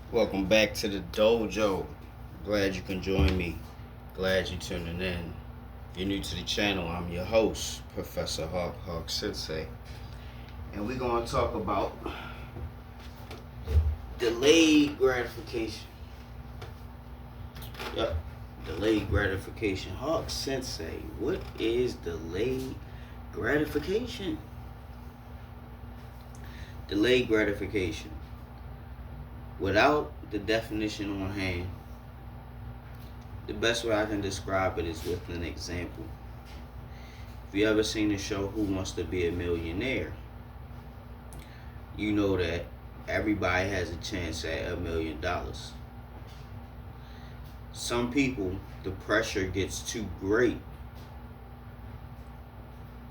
Welcome back to the dojo. Glad you can join me. Glad you tuning in. If you're new to the channel, I'm your host, Professor Hawk Sensei. And we're going to talk about delayed gratification. Yep, delayed gratification. Hawk Sensei, what is delayed gratification? Delayed gratification. Without the definition on hand, the best way I can describe it is with an example. If you ever seen the show Who Wants to Be a Millionaire, you know that everybody has a chance at $1,000,000. Some people, the pressure gets too great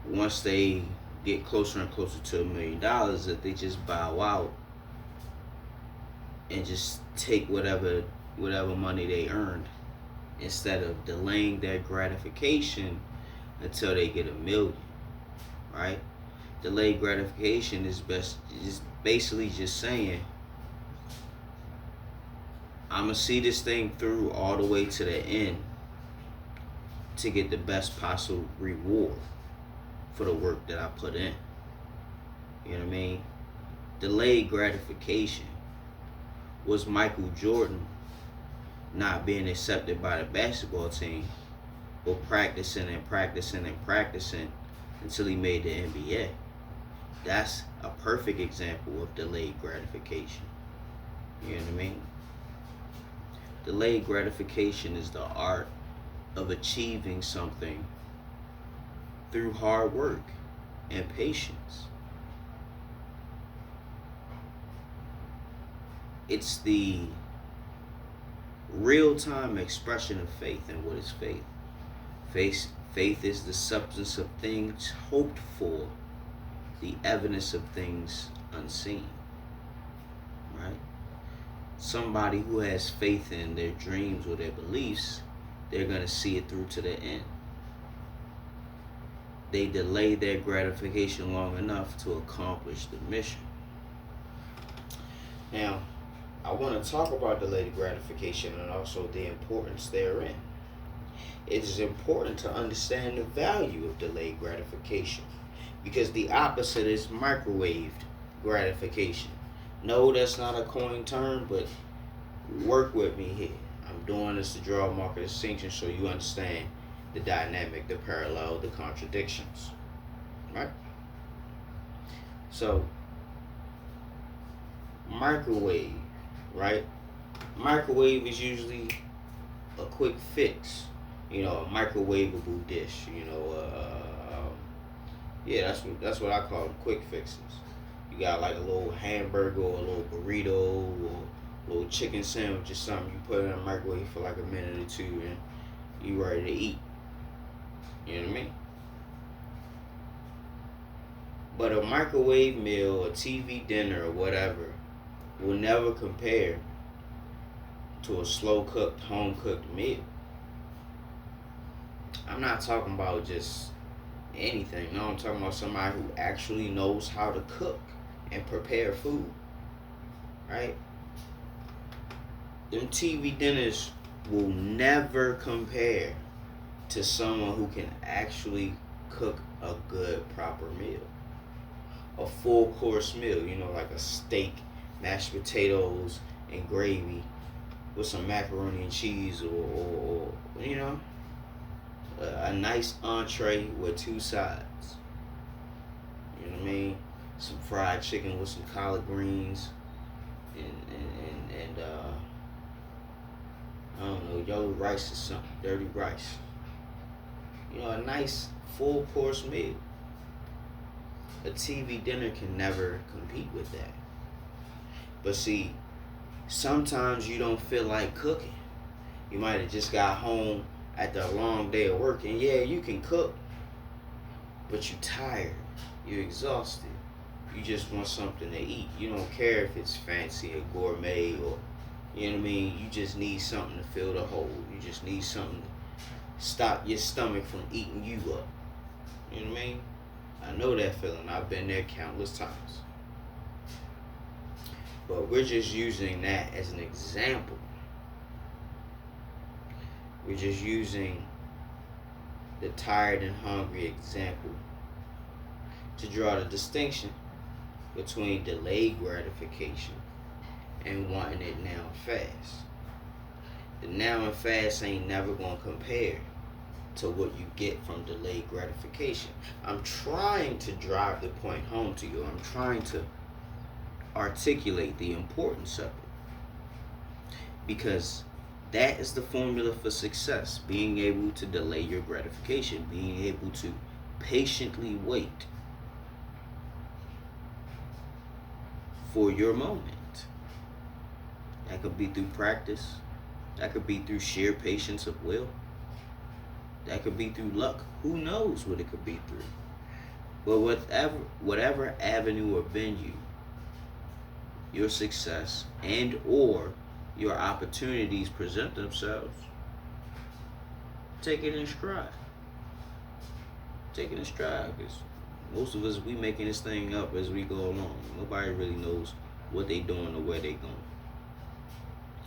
once they get closer and closer to $1,000,000 that they just bow out and just take whatever money they earned instead of delaying their gratification until they get 1,000,000, right? Delayed gratification is basically just saying, I'm gonna see this thing through all the way to the end to get the best possible reward for the work that I put in. You know what I mean? Delayed gratification was Michael Jordan not being accepted by the basketball team, but practicing and practicing and practicing until he made the NBA. That's a perfect example of delayed gratification. You know what I mean? Delayed gratification is the art of achieving something through hard work and patience. It's the real-time expression of faith. And what is faith? Faith is the substance of things hoped for, the evidence of things unseen. Right? Somebody who has faith in their dreams or their beliefs, they're going to see it through to the end. They delay their gratification long enough to accomplish the mission. Now, I want to talk about delayed gratification and also the importance therein. It is important to understand the value of delayed gratification because the opposite is microwaved gratification. No, that's not a coined term, but work with me here. I'm doing this to draw a market distinction so you understand the dynamic, the parallel, the contradictions. Right? So, microwave, right? Microwave is usually a quick fix, a microwavable dish. Yeah, that's what I call them, quick fixes. You got like a little hamburger or a little burrito or a little chicken sandwich or something. You put it in a microwave for like a minute or two, and you ready to eat. You know what I mean? But a microwave meal, a TV dinner, or whatever will never compare to a slow cooked, home cooked meal. I'm not talking about just anything. No, I'm talking about somebody who actually knows how to cook and prepare food. Right? Them TV dinners will never compare to someone who can actually cook a good, proper meal. A full course meal, like a steak, mashed potatoes, and gravy with some macaroni and cheese or a nice entree with two sides. You know what I mean? Some fried chicken with some collard greens and I don't know, yellow rice or something, dirty rice. A nice full course meal. A TV dinner can never compete with that. But see, sometimes you don't feel like cooking. You might have just got home after a long day of work, and yeah, you can cook, but you're tired, you're exhausted. You just want something to eat. You don't care if it's fancy or gourmet or, you know what I mean? You just need something to fill the hole. You just need something to stop your stomach from eating you up. You know what I mean? I know that feeling. I've been there countless times. But we're just using that as an example. We're just using the tired and hungry example to draw the distinction between delayed gratification and wanting it now and fast. The now and fast ain't never gonna compare to what you get from delayed gratification. I'm trying to drive the point home to you. I'm trying to articulate the importance of it. Because that is the formula for success. Being able to delay your gratification. Being able to patiently wait for your moment. That could be through practice. That could be through sheer patience of will. That could be through luck. Who knows what it could be through? But whatever avenue or venue your success and or your opportunities present themselves, take it in stride. Take it in stride, because most of us, we making this thing up as we go along. Nobody really knows what they doing or where they going,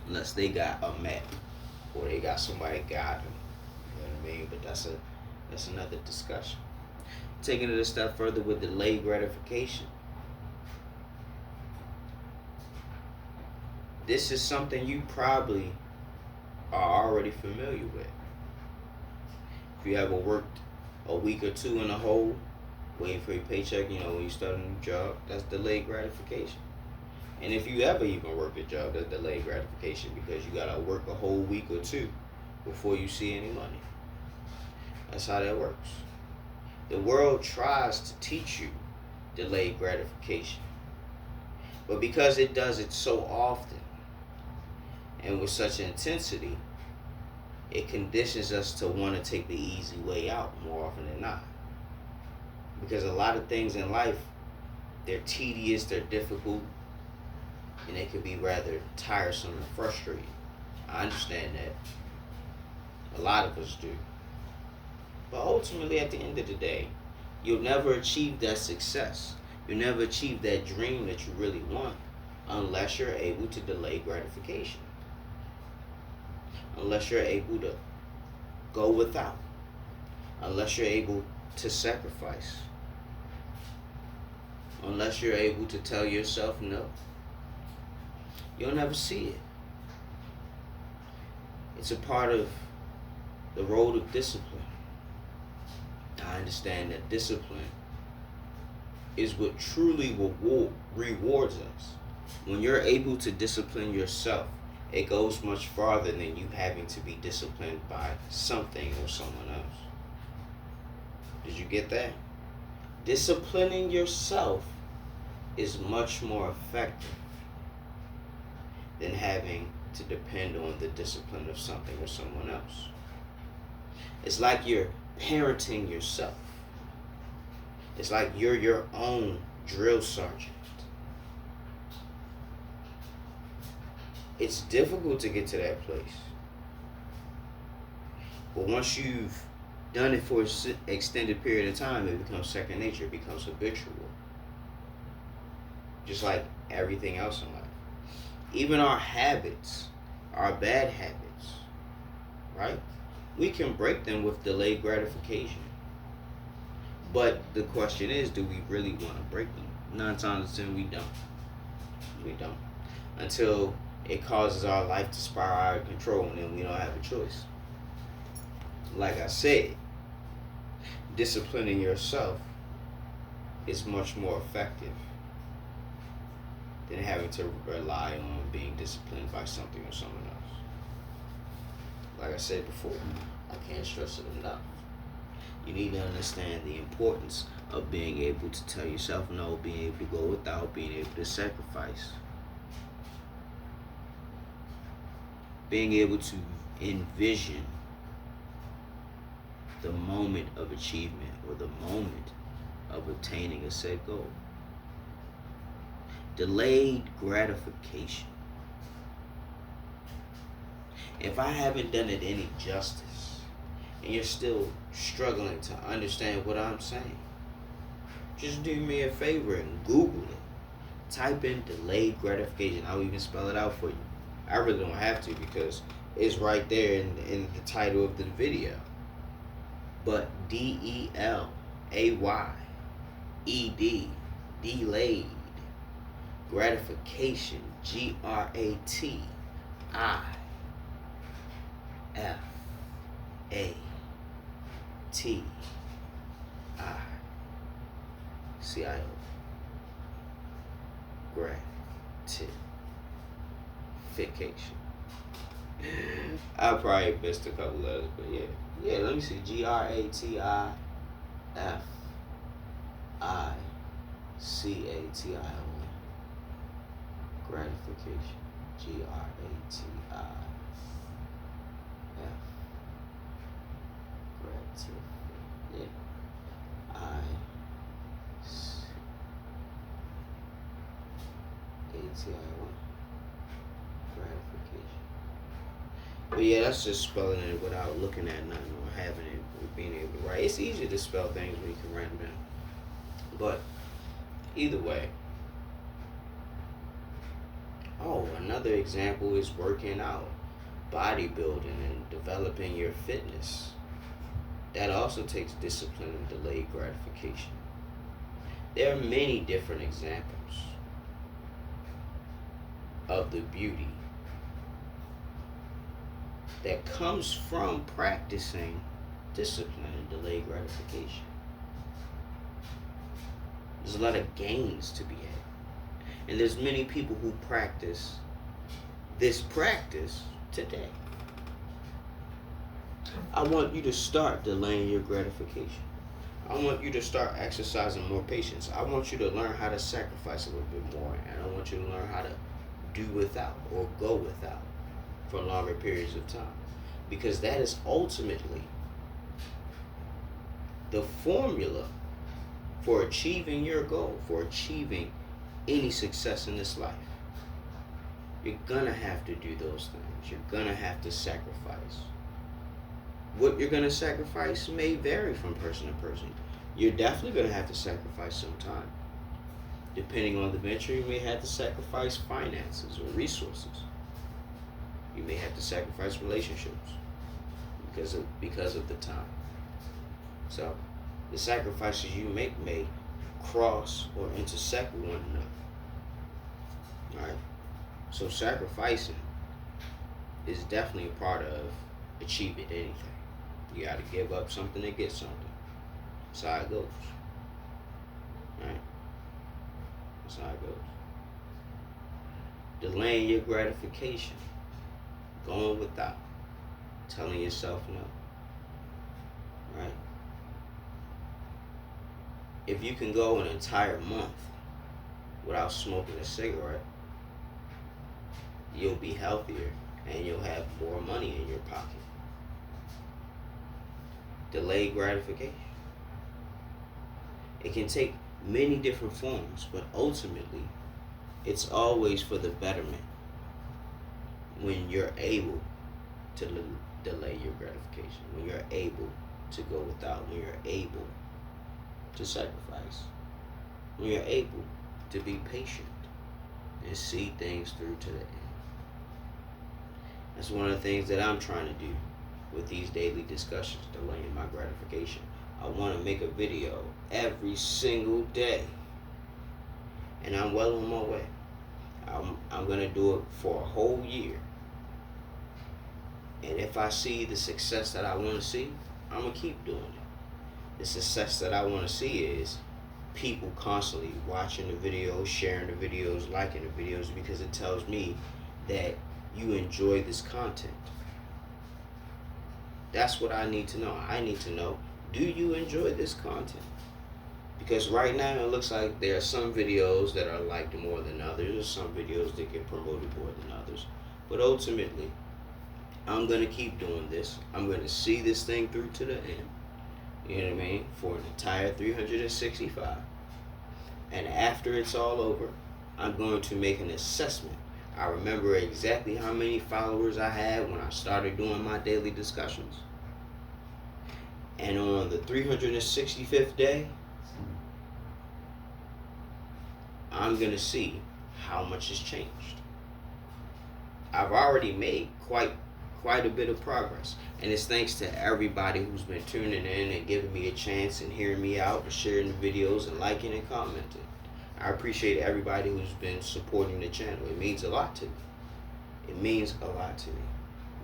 unless they got a map or they got somebody guiding them. You know what I mean? But that's another discussion. Taking it a step further with delayed gratification. This is something you probably are already familiar with. If you ever worked a week or two in a hole, waiting for your paycheck, when you start a new job, that's delayed gratification. And if you ever even work a job, that's delayed gratification, because you gotta work a whole week or two before you see any money. That's how that works. The world tries to teach you delayed gratification, but because it does it so often and with such intensity, it conditions us to want to take the easy way out more often than not. Because a lot of things in life, they're tedious, they're difficult, and they can be rather tiresome and frustrating. I understand that. A lot of us do. But ultimately, at the end of the day, you'll never achieve that success. You'll never achieve that dream that you really want unless you're able to delay gratification. Unless you're able to go without. Unless you're able to sacrifice. Unless you're able to tell yourself no. You'll never see it. It's a part of the road of discipline. I understand that discipline is what truly rewards us. When you're able to discipline yourself, it goes much farther than you having to be disciplined by something or someone else. Did you get that? Disciplining yourself is much more effective than having to depend on the discipline of something or someone else. It's like you're parenting yourself. It's like you're your own drill sergeant. It's difficult to get to that place. But once you've done it for an extended period of time, it becomes second nature. It becomes habitual. Just like everything else in life. Even our habits, our bad habits, right? We can break them with delayed gratification. But the question is, do we really want to break them? 9 times out of 10, we don't. We don't. Until it causes our life to spiral out of control, and then we don't have a choice. Like I said, disciplining yourself is much more effective than having to rely on being disciplined by something or someone else. Like I said before, I can't stress it enough. You need to understand the importance of being able to tell yourself no, being able to go without, being able to sacrifice. Being able to envision the moment of achievement or the moment of obtaining a said goal. Delayed gratification. If I haven't done it any justice and you're still struggling to understand what I'm saying, just do me a favor and Google it. Type in delayed gratification. I'll even spell it out for you. I really don't have to because it's right there in the title of the video. But DELAYED, delayed gratification, GRATIFICIO, gratification. I probably missed a couple letters, but yeah. Yeah, let me see. GRATIFICATION. Gratification. Yeah. Gratification. But yeah, that's just spelling it without looking at nothing or having it or being able to write. It's easier to spell things when you can write them down. But either way. Oh, another example is working out, bodybuilding, and developing your fitness. That also takes discipline and delayed gratification. There are many different examples of the beauty that comes from practicing discipline and delayed gratification. There's a lot of gains to be had. And there's many people who practice this practice today. I want you to start delaying your gratification. I want you to start exercising more patience. I want you to learn how to sacrifice a little bit more. And I want you to learn how to do without or go without for longer periods of time. Because that is ultimately the formula for achieving your goal, for achieving any success in this life. You're gonna have to do those things. You're gonna have to sacrifice. What you're gonna sacrifice may vary from person to person. You're definitely gonna have to sacrifice some time. Depending on the venture, you may have to sacrifice finances or resources. You may have to sacrifice relationships because of the time. So the sacrifices you make may cross or intersect with one another. Alright? So sacrificing is definitely a part of achieving anything. You gotta give up something to get something. That's how it goes. Alright? That's how it goes. Delaying your gratification. Going without. Telling yourself no. Right? If you can go an entire month without smoking a cigarette, you'll be healthier and you'll have more money in your pocket. Delayed gratification. It can take many different forms, but ultimately, it's always for the betterment when you're able to delay your gratification, when you're able to go without, when you're able to sacrifice, when you're able to be patient and see things through to the end. That's one of the things that I'm trying to do with these daily discussions, delaying my gratification. I want to make a video every single day, and I'm well on my way. I'm going to do it for a whole year. And if I see the success that I want to see, I'm going to keep doing it. The success that I want to see is people constantly watching the videos, sharing the videos, liking the videos, because it tells me that you enjoy this content. That's what I need to know. I need to know, do you enjoy this content? Because right now it looks like there are some videos that are liked more than others, or some videos that get promoted more than others. But ultimately, I'm going to keep doing this. I'm going to see this thing through to the end. You know what I mean? For an entire 365. And after it's all over, I'm going to make an assessment. I remember exactly how many followers I had when I started doing my daily discussions. And on the 365th day, I'm going to see how much has changed. I've already made quite a bit of progress, and it's thanks to everybody who's been tuning in and giving me a chance and hearing me out and sharing the videos and liking and commenting. I appreciate everybody who's been supporting the channel. It means a lot to me. It means a lot to me.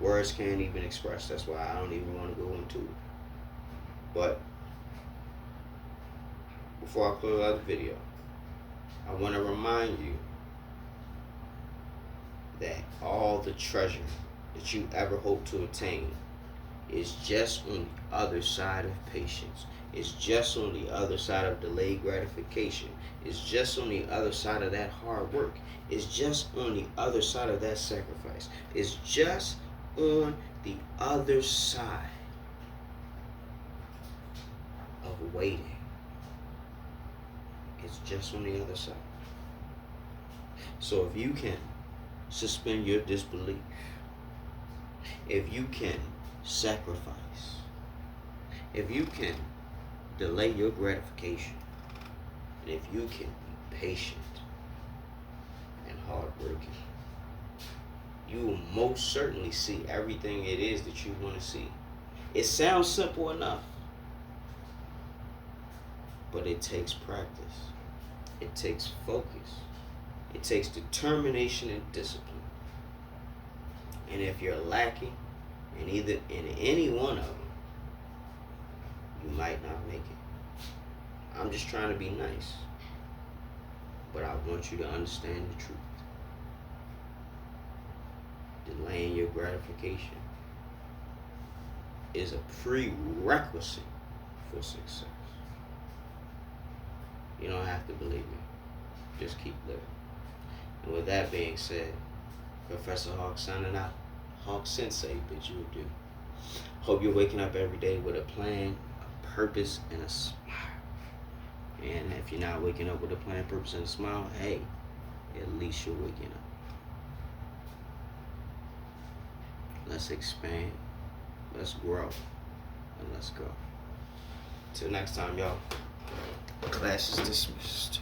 Words can't even express. That's why I don't even want to go into it. But before I close out the video, I want to remind you that all the treasure that you ever hope to attain is just on the other side of patience. It's just on the other side of delayed gratification. It's just on the other side of that hard work. It's just on the other side of that sacrifice. It's just on the other side of waiting. It's just on the other side. So if you can suspend your disbelief, if you can sacrifice, if you can delay your gratification, and if you can be patient and hardworking, you will most certainly see everything it is that you want to see. It sounds simple enough, but it takes practice. It takes focus. It takes determination and discipline. And if you're lacking in any one of them, you might not make it. I'm just trying to be nice, but I want you to understand the truth. Delaying your gratification is a prerequisite for success. You don't have to believe me. Just keep living. And with that being said, Professor Hawk signing out. Hawk Sensei bids you adieu. Hope you're waking up every day with a plan, a purpose, and a smile. And if you're not waking up with a plan, purpose, and a smile, hey, at least you're waking up. Let's expand, let's grow, and let's go. Till next time, y'all. Class is dismissed.